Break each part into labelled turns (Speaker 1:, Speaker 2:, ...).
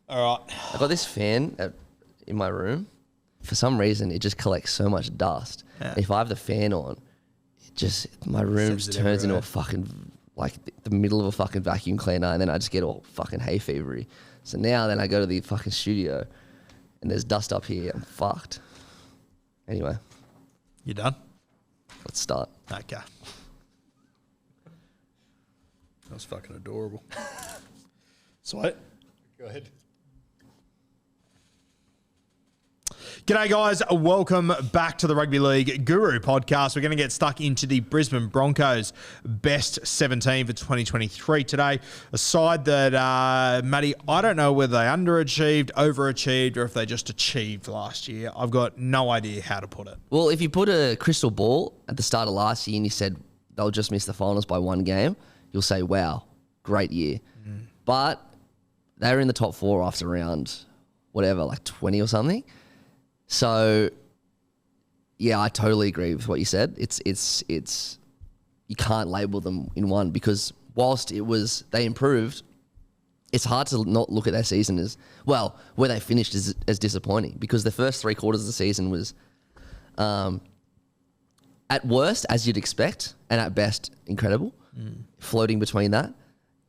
Speaker 1: All right.
Speaker 2: I got this fan in my room. For some reason, it just collects so much dust.
Speaker 1: Yeah.
Speaker 2: If I have the fan on, my room just turns into a fucking, like the middle of a fucking vacuum cleaner, and then I just get all fucking hay fevery. So now then I go to the fucking studio and there's dust up here. I'm fucked. Anyway.
Speaker 1: You done?
Speaker 2: Let's start.
Speaker 1: Okay. That was fucking adorable. Sweet. Go ahead. G'day, guys. Welcome back to the Rugby League Guru podcast. We're going to get stuck into the Brisbane Broncos best 17 for 2023 today. A side that, Matty, I don't know whether they underachieved, overachieved, or if they just achieved last year. I've got no idea how to put it.
Speaker 2: Well, if you put a crystal ball at the start of last year and you said they'll just miss the finals by one game, you'll say, wow, great year. But they were in the top four after round, whatever, like 20 or something. So, yeah, I totally agree with what you said. It's you can't label them in one because whilst they improved, it's hard to not look at their season as, well, where they finished as disappointing because the first 3 quarters of the season was, at worst, as you'd expect, and at best, incredible, floating between that.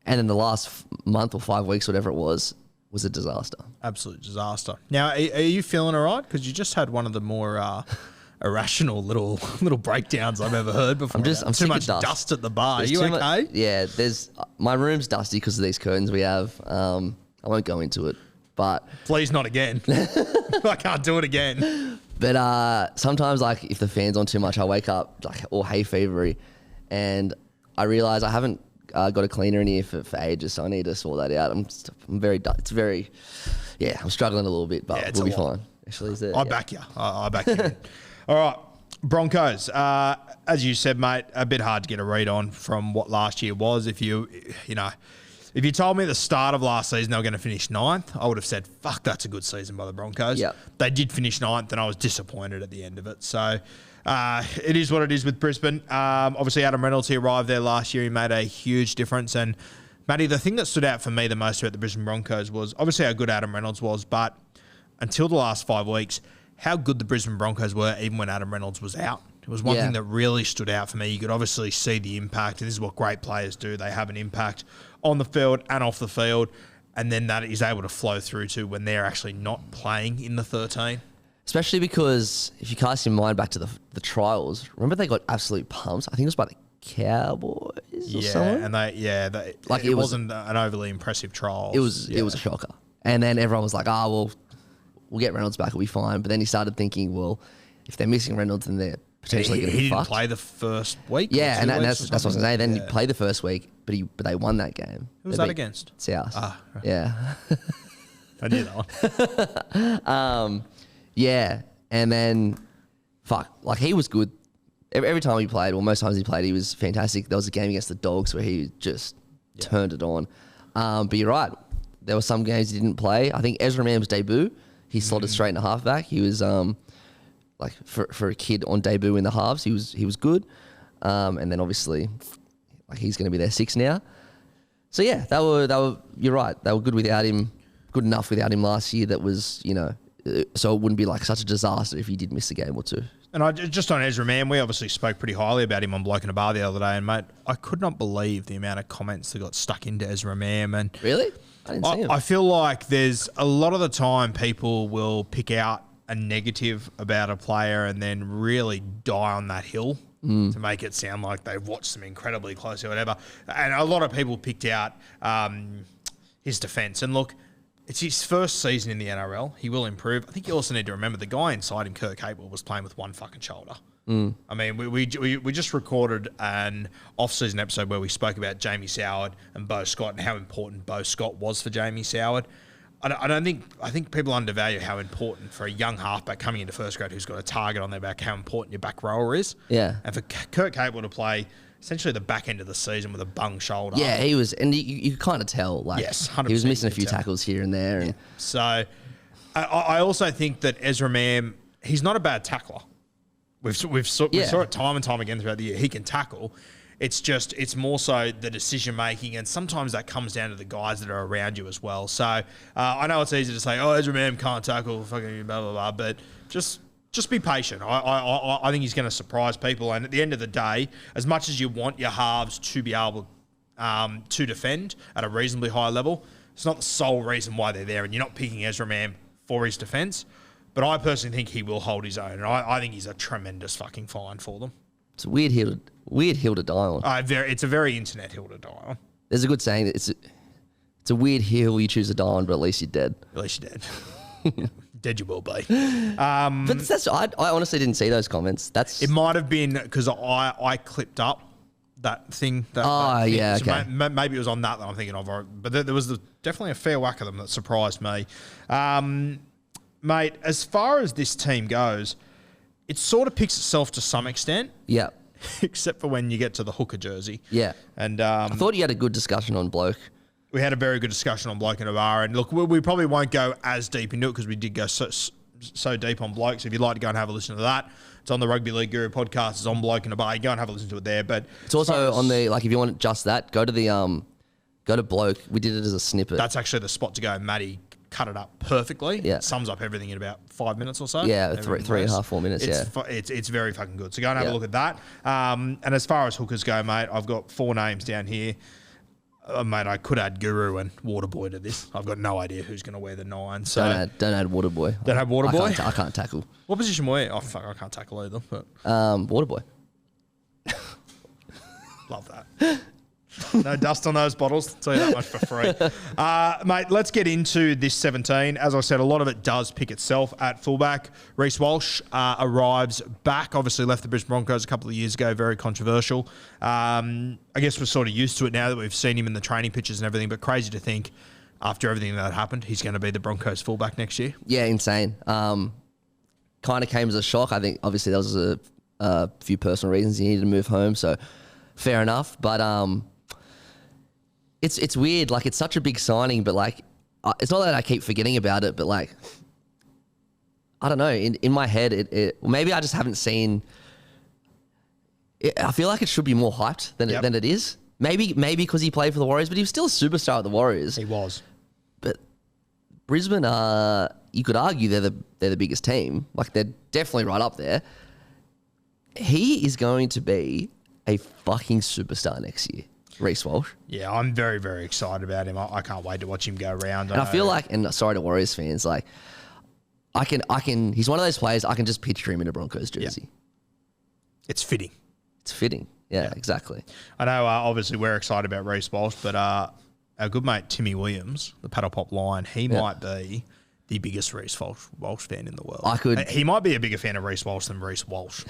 Speaker 2: And then the last month or 5 weeks, whatever it was a disaster.
Speaker 1: Absolute disaster. Now, are you feeling all right? Because you just had one of the more irrational little breakdowns I've ever heard before.
Speaker 2: I'm
Speaker 1: too much dust at the bar. Are you okay?
Speaker 2: Yeah, my room's dusty because of these curtains we have. I won't go into it, but
Speaker 1: please not again. I can't do it again.
Speaker 2: But sometimes, like, if the fan's on too much, I wake up like all hay fevery, and I realize I haven't got a cleaner in here for ages, so I need to sort that out. I'm struggling a little bit, but we'll be fine. Actually,
Speaker 1: I back you. I back you. All right, Broncos. As you said, mate, a bit hard to get a read on from what last year was. If you told me at the start of last season they were going to finish 9th, I would have said, fuck, that's a good season by the Broncos.
Speaker 2: Yep.
Speaker 1: They did finish 9th, and I was disappointed at the end of it. So it is what it is with Brisbane. Obviously, Adam Reynolds, he arrived there last year. He made a huge difference. And, Matty, the thing that stood out for me the most about the Brisbane Broncos was obviously how good Adam Reynolds was, but until the last 5 weeks, how good the Brisbane Broncos were even when Adam Reynolds was out. It was one thing that really stood out for me. You could obviously see the impact. This is what great players do. They have an impact on the field and off the field, and then that is able to flow through to when they're actually not playing in the 13.
Speaker 2: Especially because if you cast your mind back to the trials, remember they got absolute pumps? I think it was by the Cowboys or someone.
Speaker 1: And it wasn't an overly impressive trial.
Speaker 2: It was a shocker. And then everyone was like, we'll get Reynolds back, it'll be fine. But then he started thinking, well, if they're missing Reynolds, then they're potentially going to be fucked.
Speaker 1: He didn't play the first week.
Speaker 2: Yeah, and that's what I was going to say. Then he played the first week, but they won that game.
Speaker 1: Who was that against?
Speaker 2: South.
Speaker 1: Right.
Speaker 2: Yeah.
Speaker 1: I knew that one.
Speaker 2: Yeah, and then, he was good. Every time he played, most times he played, he was fantastic. There was a game against the Dogs where he just turned it on. But you're right. There were some games he didn't play. I think Ezra Mam's debut, he slotted straight in the halfback. He was, for a kid on debut in the halves, he was good. And then obviously, he's going to be their 6 now. So yeah, they were. You're right. They were good without him. Good enough without him last year. That was, so it wouldn't be like such a disaster if he did miss a game or two.
Speaker 1: And just on Ezra Mam, we obviously spoke pretty highly about him on Bloke in a Bar the other day, and mate, I could not believe the amount of comments that got stuck into Ezra Mam. And
Speaker 2: really, I didn't see him.
Speaker 1: I feel like there's a lot of the time people will pick out a negative about a player and then really die on that hill to make it sound like they've watched them incredibly closely or whatever. And a lot of people picked out his defence. And look, it's his first season in the NRL. He will improve. I think you also need to remember the guy inside him, Kirk Capewell, was playing with one fucking shoulder. I mean, we just recorded an off-season episode where we spoke about Jamie Soward and Beau Scott and how important Beau Scott was for Jamie Soward. I think people undervalue how important for a young halfback coming into first grade who's got a target on their back, how important your back rower is.
Speaker 2: Yeah.
Speaker 1: And for Kirk Capewell to play essentially the back end of the season with a bung shoulder.
Speaker 2: Yeah, he was, and you kind of tell,
Speaker 1: yes, 100%
Speaker 2: he was missing a few tackles here and there. And
Speaker 1: So I also think that Ezra Mam, he's not a bad tackler. We saw it time and time again throughout the year. He can tackle. It's more so the decision making, and sometimes that comes down to the guys that are around you as well. So I know it's easy to say, oh, Ezra Mam can't tackle, fucking blah blah blah, but just be patient. I think he's going to surprise people, and at the end of the day, as much as you want your halves to be able to defend at a reasonably high level, it's not the sole reason why they're there, and you're not picking Ezra Mam for his defence. But I personally think he will hold his own, and I think he's a tremendous fucking find for them.
Speaker 2: It's a weird hill to die on.
Speaker 1: It's a very internet hill to die on.
Speaker 2: There's a good saying that it's a weird hill you choose to die on, but at least you're dead.
Speaker 1: At least you're dead. Dead you will be.
Speaker 2: But I honestly didn't see those comments.
Speaker 1: It might have been because I clipped up that thing.
Speaker 2: Yeah,
Speaker 1: so
Speaker 2: okay.
Speaker 1: Maybe it was on that I'm thinking of. But there was definitely a fair whack of them that surprised me. Mate, as far as this team goes, it sort of picks itself to some extent.
Speaker 2: Yeah.
Speaker 1: Except for when you get to the hooker jersey.
Speaker 2: Yeah.
Speaker 1: And
Speaker 2: I thought you had a good discussion on Bloke.
Speaker 1: We had a very good discussion on Bloke and Avara. And look, we probably won't go as deep into it because we did go so deep on Bloke. So if you'd like to go and have a listen to that, it's on the Rugby League Guru podcast. It's on Bloke and Avara. Go and have a listen to it there. But
Speaker 2: it's also on the, like, if you want just that, go to Bloke. We did it as a snippet.
Speaker 1: That's actually the spot to go. Matty cut it up perfectly.
Speaker 2: Yeah.
Speaker 1: It sums up everything in about 5 minutes or so.
Speaker 2: Yeah, three and a half, 4 minutes,
Speaker 1: It's very fucking good. So go and have a look at that. And as far as hookers go, mate, I've got 4 names down here. Mate, I could add Guru and Waterboy to this. I've got no idea who's going to wear the 9. So
Speaker 2: don't add Waterboy.
Speaker 1: Don't have Waterboy?
Speaker 2: I can't tackle.
Speaker 1: What position were you? Oh, fuck, I can't tackle either. But
Speaker 2: Waterboy.
Speaker 1: Love that. No dust on those bottles. I'll tell you that much for free. Mate, let's get into this 17. As I said, a lot of it does pick itself at fullback. Reece Walsh arrives back. Obviously left the Brisbane Broncos a couple of years ago. Very controversial. I guess we're sort of used to it now that we've seen him in the training pitches and everything, but crazy to think after everything that happened, he's going to be the Broncos fullback next year. Yeah,
Speaker 2: insane. Kind of came as a shock. I think obviously there was a few personal reasons he needed to move home, so fair enough. But it's weird. Like, it's such a big signing, but like, it's not that I keep forgetting about it, but like, I don't know. In my head, maybe I just haven't seen. I feel like it should be more hyped than it is. Maybe because he played for the Warriors, but he was still a superstar at the Warriors.
Speaker 1: He was.
Speaker 2: But Brisbane, you could argue they're the biggest team. Like, they're definitely right up there. He is going to be a fucking superstar next year. Reece Walsh.
Speaker 1: Yeah, I'm very, very excited about him. I can't wait to watch him go around.
Speaker 2: And I feel like, and sorry to Warriors fans, like, I can. He's one of those players I can just picture him in a Broncos jersey.
Speaker 1: Yeah. It's fitting.
Speaker 2: It's fitting. Yeah, exactly.
Speaker 1: I know. Obviously, we're excited about Reece Walsh, but our good mate Timmy Williams, the Paddle Pop Lion, he might be the biggest Reece Walsh fan in the world. He might be a bigger fan of Reece Walsh than Reece Walsh.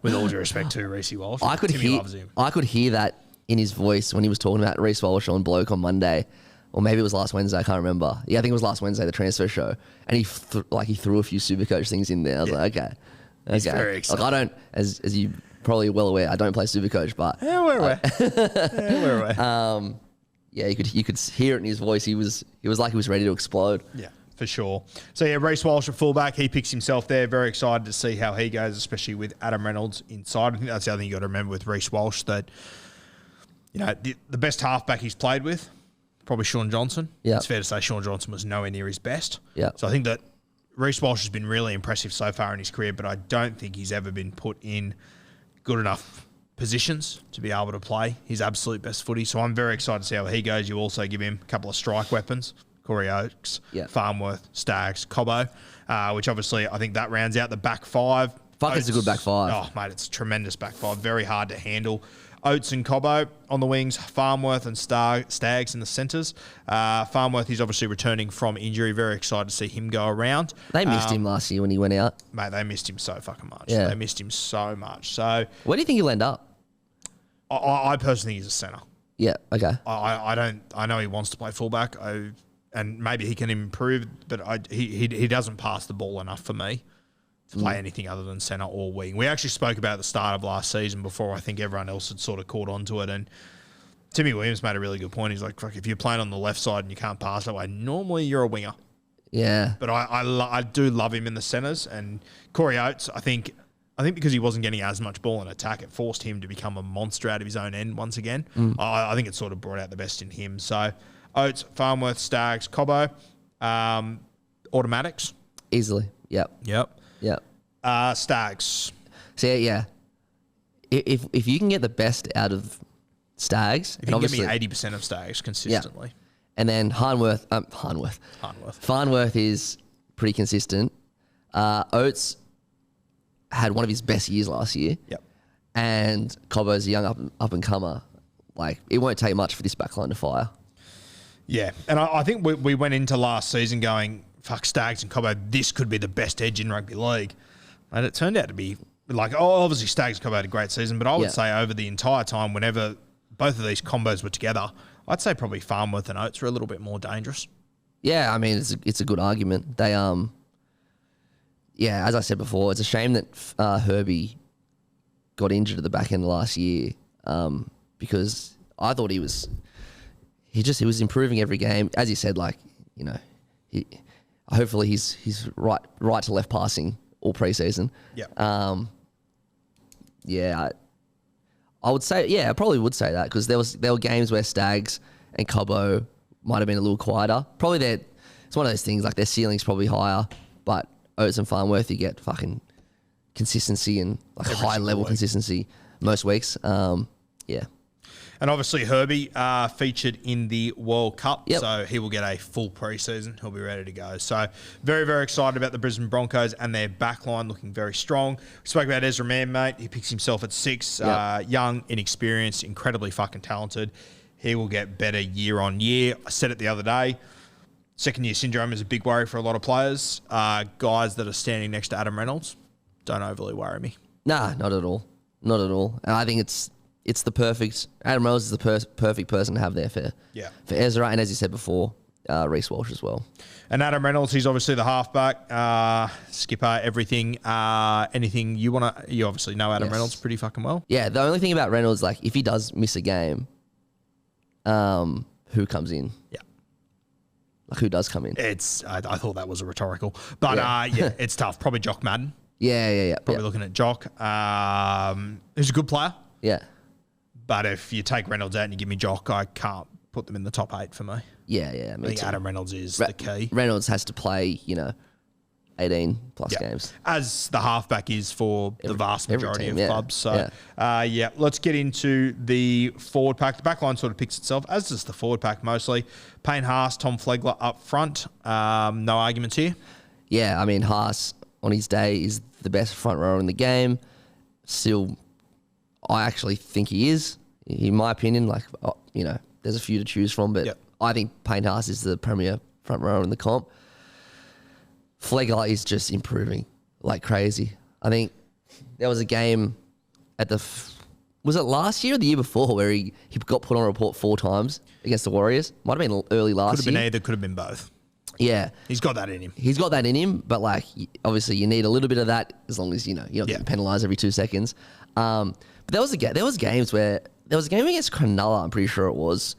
Speaker 1: With all due respect to Reece Walsh, Timmy loves him.
Speaker 2: I could hear that in his voice when he was talking about Reece Walsh on Bloke on Monday, or maybe it was last Wednesday. I can't remember. Yeah, I think it was last Wednesday, the transfer show, and he threw a few Supercoach things in there. I was like, okay.
Speaker 1: He's very excited.
Speaker 2: Like, I don't, as you probably well aware, I don't play Supercoach, but
Speaker 1: we're aware.
Speaker 2: Yeah, you could hear it in his voice. He was like he was ready to explode.
Speaker 1: Yeah, for sure. So yeah, Reece Walsh at fullback, he picks himself there. Very excited to see how he goes, especially with Adam Reynolds inside. I think that's the other thing you got to remember with Reece Walsh, that the best halfback he's played with, probably Sean Johnson.
Speaker 2: Yeah,
Speaker 1: it's fair to say Sean Johnson was nowhere near his best.
Speaker 2: Yeah,
Speaker 1: so I think that Reece Walsh has been really impressive so far in his career, but I don't think he's ever been put in good enough positions to be able to play his absolute best footy. So I'm very excited to see how he goes. You also give him a couple of strike weapons, Corey Oakes, Farnworth, Staggs, Cobbo, which obviously I think that rounds out the back five.
Speaker 2: Fuck, it's a good back five.
Speaker 1: Oh, mate, it's a tremendous back five. Very hard to handle. Oates and Cobbo on the wings, Farnworth and Staggs in the centres. Farnworth, he's obviously returning from injury. Very excited to see him go around.
Speaker 2: They missed him last year when he went out.
Speaker 1: Mate, they missed him so fucking much.
Speaker 2: Yeah.
Speaker 1: They missed him so much. So
Speaker 2: where do you think he'll end up?
Speaker 1: I personally think he's a centre.
Speaker 2: Yeah, okay.
Speaker 1: I know he wants to play fullback, and maybe he can improve, but he doesn't pass the ball enough for me to play anything other than centre or wing. We actually spoke about it at the start of last season before I think everyone else had sort of caught on to it, and Timmy Williams made a really good point. He's like, fuck, if you're playing on the left side and you can't pass that way, normally you're a winger.
Speaker 2: Yeah.
Speaker 1: But I do love him in the centres, and Corey Oates, I think I think because he wasn't getting as much ball in attack, it forced him to become a monster out of his own end once again. I think it sort of brought out the best in him. So Oates, Farnworth, Staggs, Cobbo, automatics.
Speaker 2: Easily. Yep.
Speaker 1: Staggs.
Speaker 2: So yeah. If you can get the best out of Staggs,
Speaker 1: If you can give me 80% of Staggs consistently.
Speaker 2: And then Farnworth is pretty consistent. Oates had one of his best years last year.
Speaker 1: Yep.
Speaker 2: And Cobbo's a young up and comer. Like, it won't take much for this backline to fire.
Speaker 1: Yeah. And I think we went into last season going, fuck, Staggs and Cobbo, this could be the best edge in rugby league. And it turned out to be, like, obviously Staggs and Cobbo had a great season, but I would say over the entire time, whenever both of these combos were together, I'd say probably Farnworth and Oates were a little bit more dangerous.
Speaker 2: Yeah, I mean, it's a good argument. They, as I said before, it's a shame that Herbie got injured at the back end of last year because I thought he was improving every game. As you said, like, you know, hopefully he's right to left passing all preseason.
Speaker 1: Yeah.
Speaker 2: I would say, I probably would say that because there were games where Staggs and Cobbo might have been a little quieter. Probably it's one of those things, like their ceiling's probably higher, but Oates and Farnworth, you get fucking consistency and like high level consistency most weeks.
Speaker 1: And obviously Herbie featured in the World Cup,
Speaker 2: Yep.
Speaker 1: so he will get a full preseason. He'll be ready to go. So very, very excited about the Brisbane Broncos and their backline looking very strong. We spoke about Ezra Mam, mate. He picks himself at 6.
Speaker 2: Yep.
Speaker 1: Young, inexperienced, incredibly fucking talented. He will get better year on year. I said it the other day. Second-year syndrome is a big worry for a lot of players. Guys that are standing next to Adam Reynolds don't overly worry me.
Speaker 2: Nah, not at all. Not at all. And I think it's the perfect. Adam Reynolds is the perfect person to have there for Ezra, and as you said before, Reece Walsh as well.
Speaker 1: And Adam Reynolds, he's obviously the halfback, skipper, everything. Anything you want to... You obviously know Adam Reynolds pretty fucking well.
Speaker 2: Yeah, the only thing about Reynolds, like, if he does miss a game, who comes in?
Speaker 1: Yeah.
Speaker 2: Like, who does come in?
Speaker 1: I thought that was a rhetorical. But, it's tough. Probably Jock Madden.
Speaker 2: Yeah.
Speaker 1: Probably looking at Jock. Who's a good player.
Speaker 2: Yeah.
Speaker 1: But if you take Reynolds out and you give me Jock, I can't put them in the top 8 for me.
Speaker 2: Yeah.
Speaker 1: I think Adam Reynolds is the key.
Speaker 2: Reynolds has to play, 18 plus games.
Speaker 1: As the halfback is for the vast majority of clubs. So, let's get into the forward pack. The back line sort of picks itself, as does the forward pack mostly. Payne Haas, Tom Flegler up front. No arguments here.
Speaker 2: Yeah, I mean, Haas on his day is the best front rower in the game. Still, I actually think he is. In my opinion, there's a few to choose from, but I think Payne Haas is the premier front rower in the comp. Flegler is just improving like crazy. I think there was a game was it last year or the year before where he got put on a report 4 times against the Warriors? Might have been early last year.
Speaker 1: Could have been either, could have been both.
Speaker 2: Yeah.
Speaker 1: He's got that in him.
Speaker 2: He's got that in him, but like obviously you need a little bit of that as long as you're not getting penalised every 2 seconds. But there was games where there was a game against Cronulla, I'm pretty sure it was.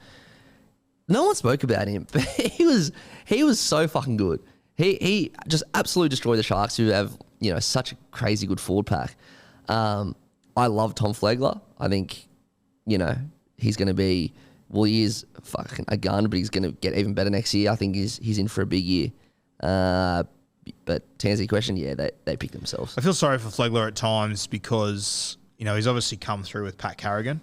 Speaker 2: No one spoke about him, but he was so fucking good. He just absolutely destroyed the Sharks, who have such a crazy good forward pack. I love Tom Flegler. I think he's going to be he is fucking a gun, but he's going to get even better next year. I think he's in for a big year. But to answer your question, they picked themselves.
Speaker 1: I feel sorry for Flegler at times because he's obviously come through with Pat Carrigan,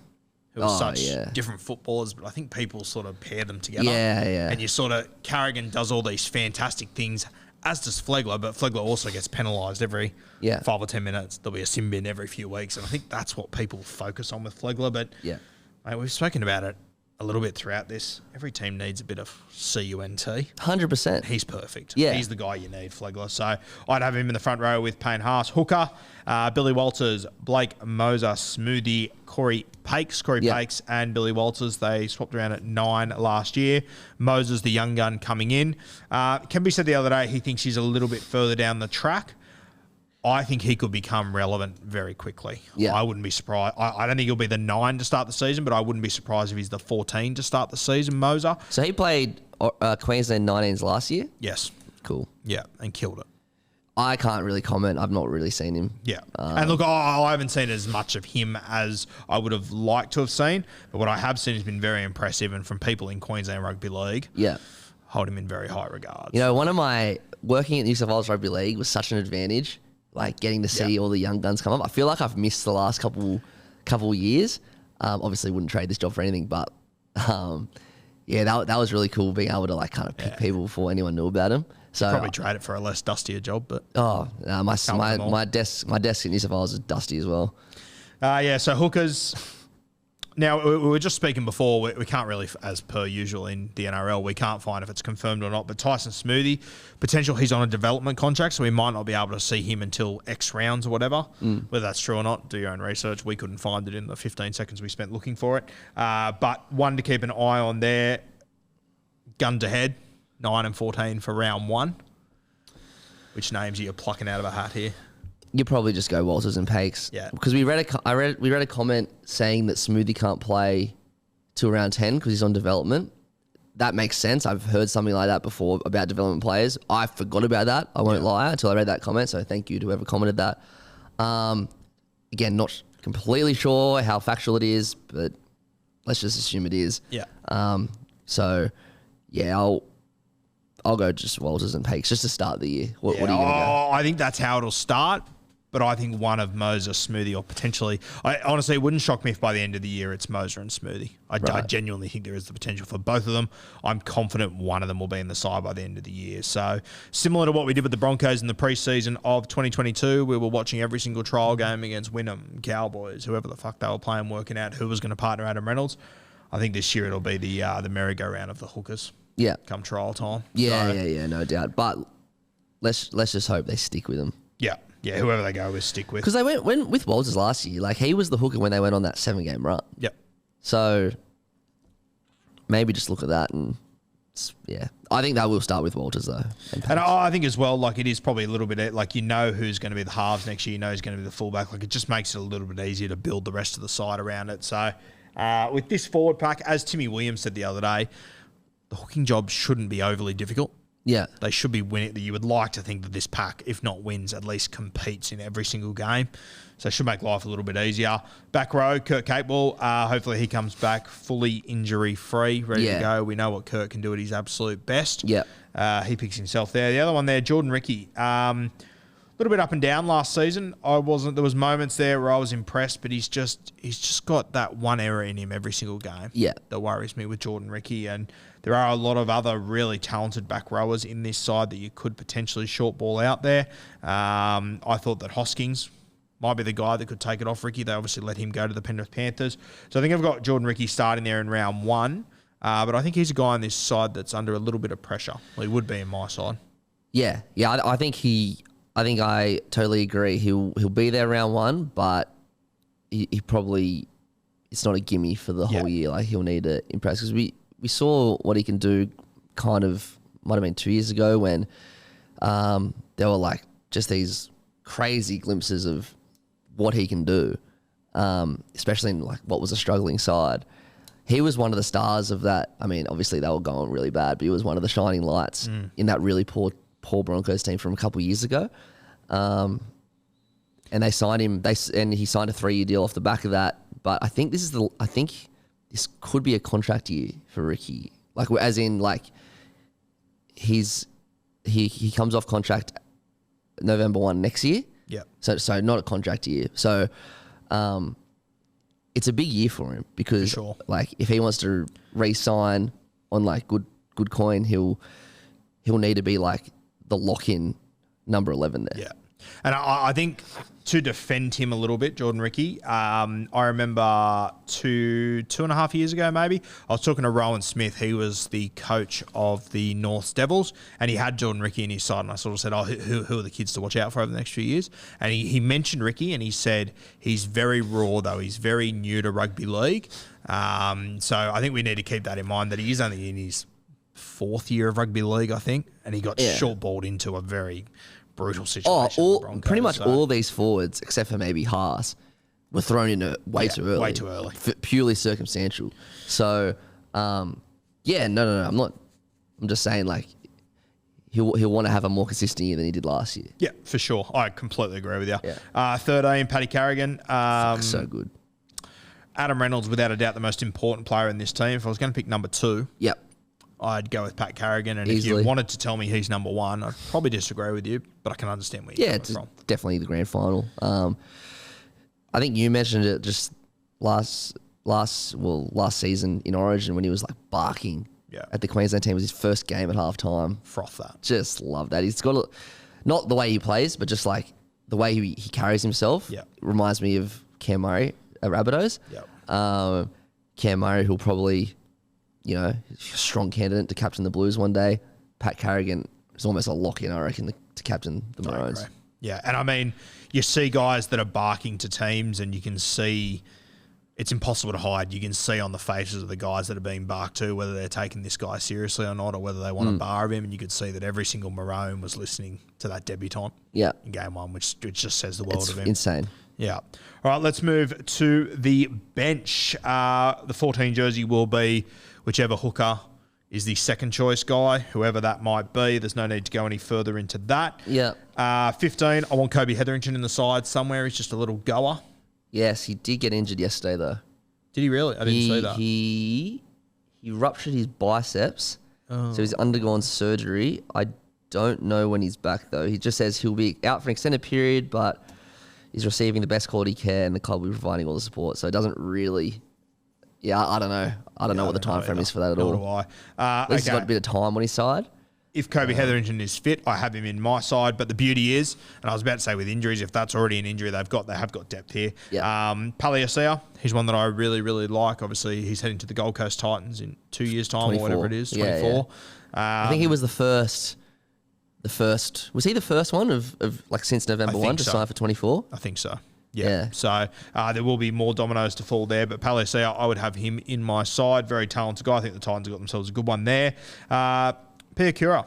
Speaker 1: who are such different footballers, but I think people sort of pair them together.
Speaker 2: Yeah.
Speaker 1: And Carrigan does all these fantastic things, as does Flegler, but Flegler also gets penalised every 5 or 10 minutes. There'll be a sim bin every few weeks, and I think that's what people focus on with Flegler. But mate, we've spoken about it a little bit throughout this. Every team needs a bit of CUNT.
Speaker 2: 100%.
Speaker 1: He's perfect.
Speaker 2: Yeah.
Speaker 1: He's the guy you need, Flegler. So I'd have him in the front row with Payne Haas. Hooker, Billy Walters, Blake Moser, Smoothie, Corey Pakes. Pakes and Billy Walters, they swapped around at 9 last year. Moser's the young gun coming in. Kemby said the other day he thinks he's a little bit further down the track. I think he could become relevant very quickly.
Speaker 2: Yeah.
Speaker 1: I wouldn't be surprised. I don't think he'll be the 9 to start the season, but I wouldn't be surprised if he's the 14 to start the season, Moser.
Speaker 2: So he played Queensland 19s last year?
Speaker 1: Yes.
Speaker 2: Cool.
Speaker 1: Yeah, and killed it.
Speaker 2: I can't really comment. I've not really seen him.
Speaker 1: Yeah. And look, I haven't seen as much of him as I would have liked to have seen. But what I have seen has been very impressive. And from people in Queensland Rugby League,
Speaker 2: Yeah.
Speaker 1: hold him in very high regards.
Speaker 2: You know, one of my working at New South Wales Rugby League was such an advantage, like getting to see all the young guns come up. I feel like I've missed the last couple years. Obviously, wouldn't trade this job for anything, but yeah, that was really cool being able to like kind of pick people before anyone knew about them. So
Speaker 1: Probably trade it for a less dustier job, but
Speaker 2: my desk at New South Wales is dusty as well.
Speaker 1: yeah. So hookers. Now we were just speaking before. We can't really, as per usual in the NRL, we can't find if it's confirmed or not. But Tyson Smoothie, potential he's on a development contract, so we might not be able to see him until X rounds or whatever. Whether that's true or not, do your own research. We couldn't find it in the 15 seconds we spent looking for it. But one to keep an eye on there. Gun to head, 9 and 14 for round 1. Which names are you plucking out of a hat here?
Speaker 2: You probably just go Walters and Pakes.
Speaker 1: Yeah.
Speaker 2: Because we read a comment saying that Smoothie can't play till round 10 because he's on development. That makes sense. I've heard something like that before about development players. I forgot about that. I won't lie until I read that comment. So thank you to whoever commented that. Again, not completely sure how factual it is, but let's just assume it is.
Speaker 1: Yeah.
Speaker 2: So yeah, I'll go just Walters and Pakes just to start the year. What are you going to go?
Speaker 1: I think that's how it'll start. But I think one of Moses, Smoothie, or potentially, honestly, it wouldn't shock me if by the end of the year it's Moser and Smoothie. I genuinely think there is the potential for both of them. I'm confident one of them will be in the side by the end of the year. So similar to what we did with the Broncos in the preseason of 2022, we were watching every single trial game against Wynnum, Cowboys, whoever the fuck they were playing, working out who was going to partner Adam Reynolds. I think this year it'll be the merry-go-round of the hookers.
Speaker 2: Yeah.
Speaker 1: Come trial time.
Speaker 2: Yeah, no doubt. But let's just hope they stick with him.
Speaker 1: Yeah, whoever they go with, stick with.
Speaker 2: Because they went with Walters last year. Like, he was the hooker when they went on that 7-game run.
Speaker 1: Yep.
Speaker 2: So maybe just look at that and, yeah. I think that will start with Walters, though.
Speaker 1: And I think as well, like, it is probably a little bit, like, you know who's going to be the halves next year, you know who's going to be the fullback. Like, it just makes it a little bit easier to build the rest of the side around it. So with this forward pack, as Timmy Williams said the other day, the hooking job shouldn't be overly difficult.
Speaker 2: Yeah.
Speaker 1: They should be winning. You would like to think that this pack, if not wins, at least competes in every single game. So it should make life a little bit easier. Back row, Kurt Capewell. Hopefully he comes back fully injury-free, ready to go. We know what Kurt can do at his absolute best.
Speaker 2: Yeah.
Speaker 1: He picks himself there. The other one there, Jordan Ricky. A little bit up and down last season. There was moments there where I was impressed, but he's just got that one error in him every single game.
Speaker 2: Yeah.
Speaker 1: That worries me with Jordan Ricky. And there are a lot of other really talented back rowers in this side that you could potentially short ball out there. I thought that Hoskins might be the guy that could take it off Ricky. They obviously let him go to the Penrith Panthers. So I think I've got Jordan Ricky starting there in round 1. But I think he's a guy on this side that's under a little bit of pressure. Well, he would be in my side.
Speaker 2: Yeah. I think I totally agree. He'll be there round 1, but he probably, it's not a gimme for the whole year. Like, he'll need to impress, because we saw what he can do kind of, might have been 2 years ago, when there were like just these crazy glimpses of what he can do, especially in like what was a struggling side. He was one of the stars of that. I mean, obviously they were going really bad, but he was one of the shining lights in that really poor Broncos team from a couple of years ago. And they signed him. And he signed a 3-year deal off the back of that. But I think this could be a contract year for Ricky. Like, as in, like, he comes off contract November 1 next year.
Speaker 1: Yeah.
Speaker 2: So not a contract year. So it's a big year for him, because like, if he wants to re-sign on like good coin, he'll need to be like the lock-in number 11 there.
Speaker 1: Yeah. And I think to defend him a little bit, Jordan Ricky, I remember two and a half years ago, maybe, I was talking to Rowan Smith. He was the coach of the North Devils, and he had Jordan Ricky in his side. And I sort of said, who are the kids to watch out for over the next few years? And he mentioned Ricky, and he said he's very raw, though. He's very new to rugby league. So I think we need to keep that in mind, that he is only in his 4th year of rugby league, I think, and he got short-balled into a very brutal situation.
Speaker 2: Pretty much all these forwards, except for maybe Haas, were thrown in way too early.
Speaker 1: Way too early.
Speaker 2: Purely circumstantial. So, no. I'm just saying, like, he'll want to have a more consistent year than he did last year.
Speaker 1: Yeah, for sure. I completely agree with you.
Speaker 2: Yeah.
Speaker 1: 13, Paddy Carrigan.
Speaker 2: So good.
Speaker 1: Adam Reynolds, without a doubt, the most important player in this team. If I was going to pick number 2,
Speaker 2: Yep.
Speaker 1: I'd go with Pat Carrigan. And
Speaker 2: Easily.
Speaker 1: if you wanted to tell me he's number 1, I'd probably disagree with you, but I can understand where you're coming from.
Speaker 2: Definitely the grand final. I think you mentioned it just last season in Origin when he was like barking at the Queensland team. It was his first game at halftime.
Speaker 1: Froth that.
Speaker 2: Just love that. He's got not the way he plays, but just like the way he carries himself.
Speaker 1: Yeah.
Speaker 2: Reminds me of Cam Murray at Rabbitohs.
Speaker 1: Yeah.
Speaker 2: Cam Murray, who'll probably, strong candidate to captain the Blues one day. Pat Carrigan is almost a lock-in, I reckon, to captain the Maroons.
Speaker 1: Yeah, and I mean, you see guys that are barking to teams and you can see it's impossible to hide. You can see on the faces of the guys that are being barked to whether they're taking this guy seriously or not, or whether they want a bar of him, and you could see that every single Maroon was listening to that debutant in game 1, which just says the world of him.
Speaker 2: Insane.
Speaker 1: Yeah. All right, let's move to the bench. The 14 jersey will be whichever hooker is the second choice guy, whoever that might be. There's no need to go any further into that.
Speaker 2: Yeah.
Speaker 1: 15, I want Kobe Hetherington in the side somewhere. He's just a little goer.
Speaker 2: Yes, he did get injured yesterday though.
Speaker 1: Did he really? I didn't see that.
Speaker 2: He ruptured his biceps, so he's undergone surgery. I don't know when he's back though. He just says he'll be out for an extended period, but he's receiving the best quality care and the club will be providing all the support. So it doesn't really... Yeah, I don't know. I don't know what the time frame is for that at all.
Speaker 1: Nor do I.
Speaker 2: At least he's got a bit of time on his side.
Speaker 1: If Kobe Hetherington is fit, I have him in my side. But the beauty is, and I was about to say with injuries, if that's already an injury they have got depth here.
Speaker 2: Yeah.
Speaker 1: Paliasea, he's one that I really, really like. Obviously, he's heading to the Gold Coast Titans in 2 years' time
Speaker 2: 24.
Speaker 1: or whatever it is, 24.
Speaker 2: Yeah. I think he was the first. Was he the first one of like since November 1 to sign for 24?
Speaker 1: I think so. Yeah. So there will be more dominoes to fall there, but Paliasea, I would have him in my side. Very talented guy. I think the Titans have got themselves a good one there. Piakura.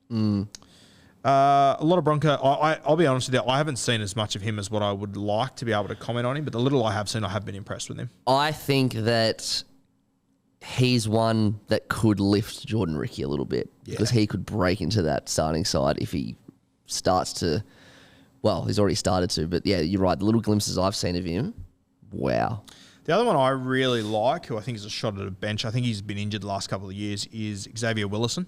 Speaker 1: A lot of Bronco. I'll be honest with you, I haven't seen as much of him as what I would like to be able to comment on him, but the little I have seen, I have been impressed with him.
Speaker 2: I think that he's one that could lift Jordan Ricky a little bit because he could break into that starting side if he starts to... Well, he's already started to, but yeah, you're right. The little glimpses I've seen of him, wow.
Speaker 1: The other one I really like, who I think is a shot at a bench, I think he's been injured the last couple of years, is Xavier Willison.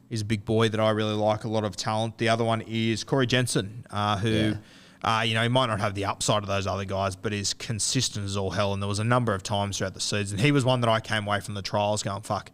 Speaker 1: He's a big boy that I really like, a lot of talent. The other one is Corey Jensen, who, he might not have the upside of those other guys, but is consistent as all hell. And there was a number of times throughout the season. He was one that I came away from the trials going, fuck,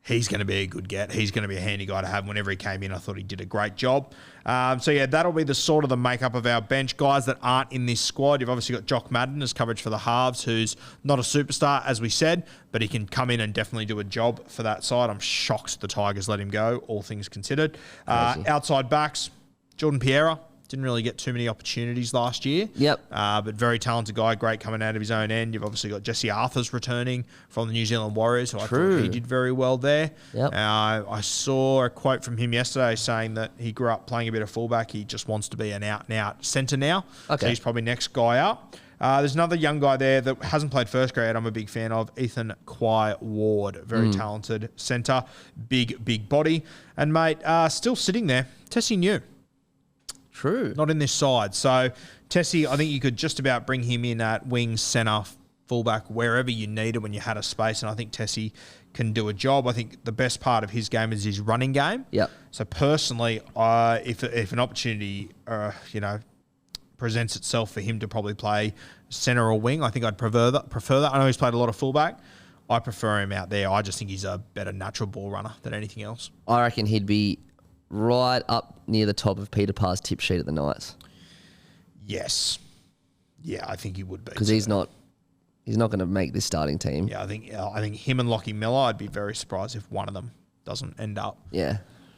Speaker 1: he's going to be a good get. He's going to be a handy guy to have. Whenever he came in, I thought he did a great job. That'll be the sort of the makeup of our bench. Guys that aren't in this squad, you've obviously got Jock Madden as coverage for the halves, who's not a superstar, as we said, but he can come in and definitely do a job for that side. I'm shocked the Tigers let him go, all things considered. Outside backs, Jordan Piera. Didn't really get too many opportunities last year. But very talented guy, great coming out of his own end. You've obviously got Jesse Arthurs returning from the New Zealand Warriors, who I thought he did very well there. I saw a quote from him yesterday saying that he grew up playing a bit of fullback. He just wants to be an out-and-out centre now. So he's probably next guy up. There's another young guy there that hasn't played first grade I'm a big fan of, Ethan Quai Ward. Very talented centre, big body. And, mate, still sitting there, Tessie New.
Speaker 2: True.
Speaker 1: Not in this side. So, Tessie, I think you could just about bring him in at wing, centre, fullback, wherever you needed when you had a space. And I think Tessie can do a job. I think the best part of his game is his running game. So, personally, if an opportunity, presents itself for him to probably play centre or wing, I think I'd prefer that. I know he's played a lot of fullback. I prefer him out there. I just think he's a better natural ball runner than anything else.
Speaker 2: I reckon he'd be right up near the top of Peter Parr's tip sheet at the Knights.
Speaker 1: Yes. Yeah, I think he would be.
Speaker 2: Because he's not going to make this starting team.
Speaker 1: Yeah, I think him and Lockie Miller, I'd be very surprised if one of them doesn't end up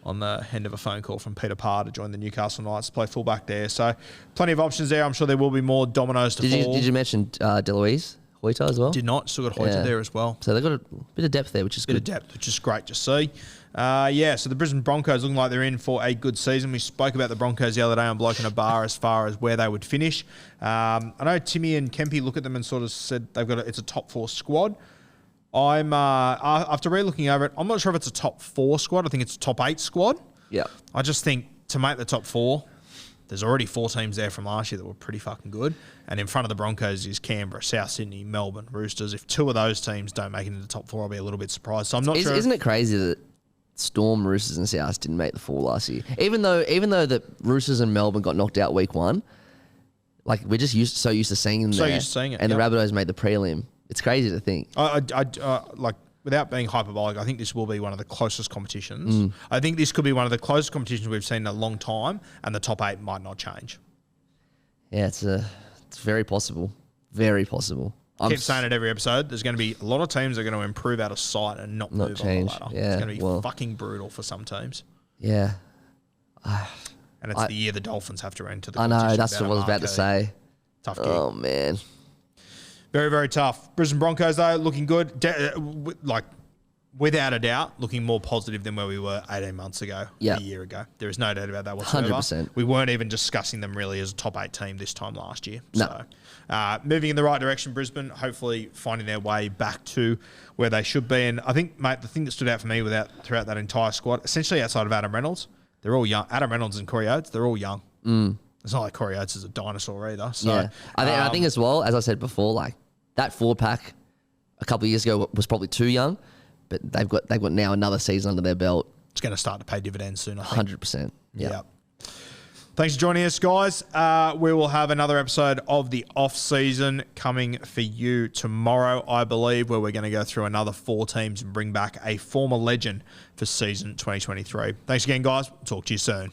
Speaker 1: on the end of a phone call from Peter Parr to join the Newcastle Knights to play fullback there. So plenty of options there. I'm sure there will be more dominoes to fall.
Speaker 2: Did you mention Deloise Hoyter as well?
Speaker 1: Did not. Still got Hoyter there as well.
Speaker 2: So they've got a bit of depth there, which is good.
Speaker 1: Bit of depth, which is great to see. So the Brisbane Broncos looking like they're in for a good season. We spoke about the Broncos the other day on Bloke in a Bar as far as where they would finish. I know Timmy and Kempy look at them and sort of said it's a top 4 squad. I'm after re-looking over it, I'm not sure if it's a top 4 squad. I think it's a top 8 squad.
Speaker 2: Yeah.
Speaker 1: I just think to make the top 4, there's already 4 teams there from last year that were pretty fucking good. And in front of the Broncos is Canberra, South Sydney, Melbourne, Roosters. If 2 of those teams don't make it into the top 4, I'll be a little bit surprised. So I'm not sure.
Speaker 2: Isn't it crazy that Storm, Roosters and South didn't make the 4 last year? Even though the Roosters and Melbourne got knocked out week 1, like we're just used to seeing them there.
Speaker 1: Used to seeing it.
Speaker 2: And the Rabbitohs made the prelim. It's crazy to think.
Speaker 1: Like, without being hyperbolic, I think this will be one of the closest competitions. I think this could be one of the closest competitions we've seen in a long time, and the top 8 might not change.
Speaker 2: Yeah, it's very possible. Very possible.
Speaker 1: Keep saying it every episode. There's going to be a lot of teams that are going to improve out of sight and not move
Speaker 2: change.
Speaker 1: on the ladder.
Speaker 2: Yeah,
Speaker 1: it's going to be fucking brutal for some teams.
Speaker 2: Yeah.
Speaker 1: And it's the year the Dolphins have to enter the
Speaker 2: I
Speaker 1: competition.
Speaker 2: know, that's what I was about to say.
Speaker 1: Tough gig.
Speaker 2: Oh, man.
Speaker 1: Very, very tough. Brisbane Broncos, though, looking good. Without a doubt, looking more positive than where we were 18 months ago, a year ago. There is no doubt about that whatsoever.
Speaker 2: 100%.
Speaker 1: We weren't even discussing them really as a top 8 team this time last year.
Speaker 2: No.
Speaker 1: So, moving in the right direction, Brisbane, hopefully finding their way back to where they should be. And I think, mate, the thing that stood out for me throughout that entire squad, essentially outside of Adam Reynolds, they're all young. Adam Reynolds and Corey Oates, they're all young. It's not like Corey Oates is a dinosaur either. So,
Speaker 2: yeah. I think as well, as I said before, like that 4-pack a couple of years ago was probably too young, but they've got now another season under their belt.
Speaker 1: It's going to start to pay dividends soon, I think.
Speaker 2: 100%. Yeah.
Speaker 1: Thanks for joining us, guys. We will have another episode of the off-season coming for you tomorrow, I believe, where we're going to go through another 4 teams and bring back a former legend for season 2023. Thanks again, guys. Talk to you soon.